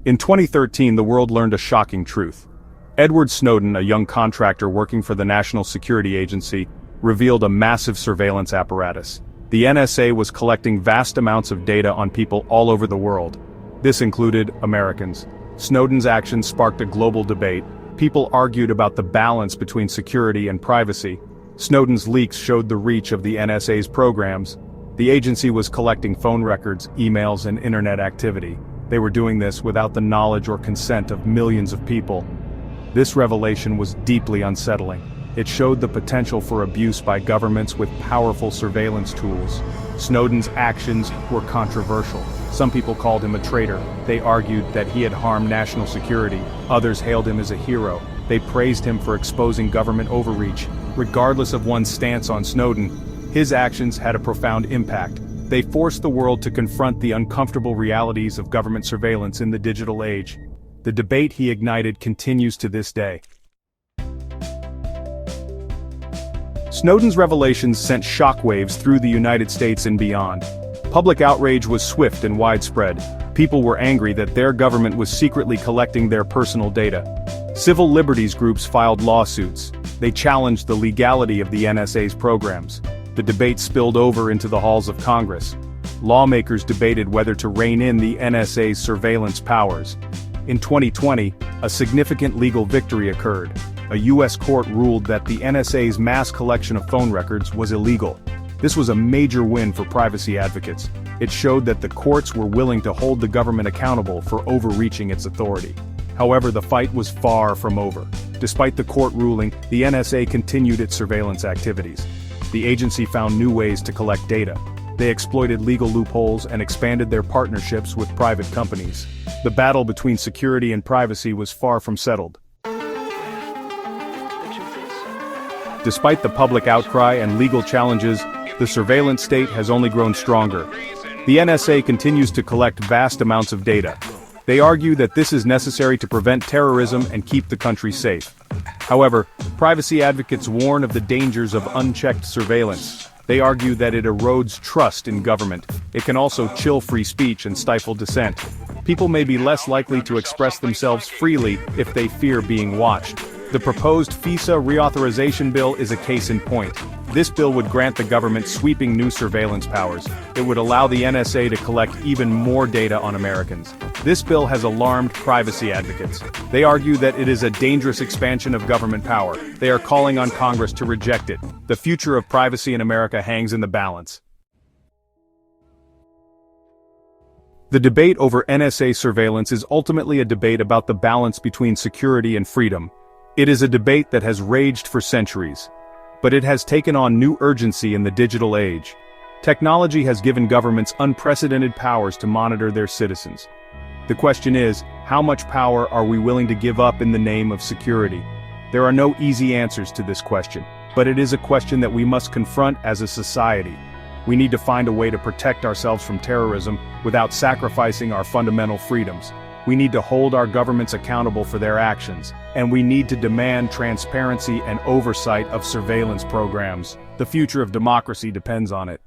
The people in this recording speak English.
In 2013, the world learned a shocking truth. Edward Snowden, a young contractor working for the National Security Agency, revealed a massive surveillance apparatus. The NSA was collecting vast amounts of data on people all over the world. This included Americans. Snowden's actions sparked a global debate. People argued about the balance between security and privacy. Snowden's leaks showed the reach of the NSA's programs. The agency was collecting phone records, emails, and internet activity. They were doing this without the knowledge or consent of millions of people. This revelation was deeply unsettling. It showed the potential for abuse by governments with powerful surveillance tools. Snowden's actions were controversial. Some people called him a traitor. They argued that he had harmed national security. Others hailed him as a hero. They praised him for exposing government overreach. Regardless of one's stance on Snowden, his actions had a profound impact. They forced the world to confront the uncomfortable realities of government surveillance in the digital age. The debate he ignited continues to this day. Snowden's revelations sent shockwaves through the United States and beyond. Public outrage was swift and widespread. People were angry that their government was secretly collecting their personal data. Civil liberties groups filed lawsuits. They challenged the legality of the NSA's programs. The debate spilled over into the halls of Congress. Lawmakers debated whether to rein in the NSA's surveillance powers. In 2020, a significant legal victory occurred. A U.S. court ruled that the NSA's mass collection of phone records was illegal. This was a major win for privacy advocates. It showed that the courts were willing to hold the government accountable for overreaching its authority. However, the fight was far from over. Despite the court ruling, the NSA continued its surveillance activities. The agency found new ways to collect data. They exploited legal loopholes and expanded their partnerships with private companies. The battle between security and privacy was far from settled. Despite the public outcry and legal challenges, the surveillance state has only grown stronger. The NSA continues to collect vast amounts of data. They argue that this is necessary to prevent terrorism and keep the country safe. However, privacy advocates warn of the dangers of unchecked surveillance. They argue that it erodes trust in government. It can also chill free speech and stifle dissent. People may be less likely to express themselves freely if they fear being watched. The proposed FISA reauthorization bill is a case in point. This bill would grant the government sweeping new surveillance powers. It would allow the NSA to collect even more data on Americans. This bill has alarmed privacy advocates. They argue that it is a dangerous expansion of government power. They are calling on Congress to reject it. The future of privacy in America hangs in the balance. The debate over NSA surveillance is ultimately a debate about the balance between security and freedom. It is a debate that has raged for centuries. But it has taken on new urgency in the digital age. Technology has given governments unprecedented powers to monitor their citizens. The question is, how much power are we willing to give up in the name of security? There are no easy answers to this question, but it is a question that we must confront as a society. We need to find a way to protect ourselves from terrorism without sacrificing our fundamental freedoms. We need to hold our governments accountable for their actions, and we need to demand transparency and oversight of surveillance programs. The future of democracy depends on it.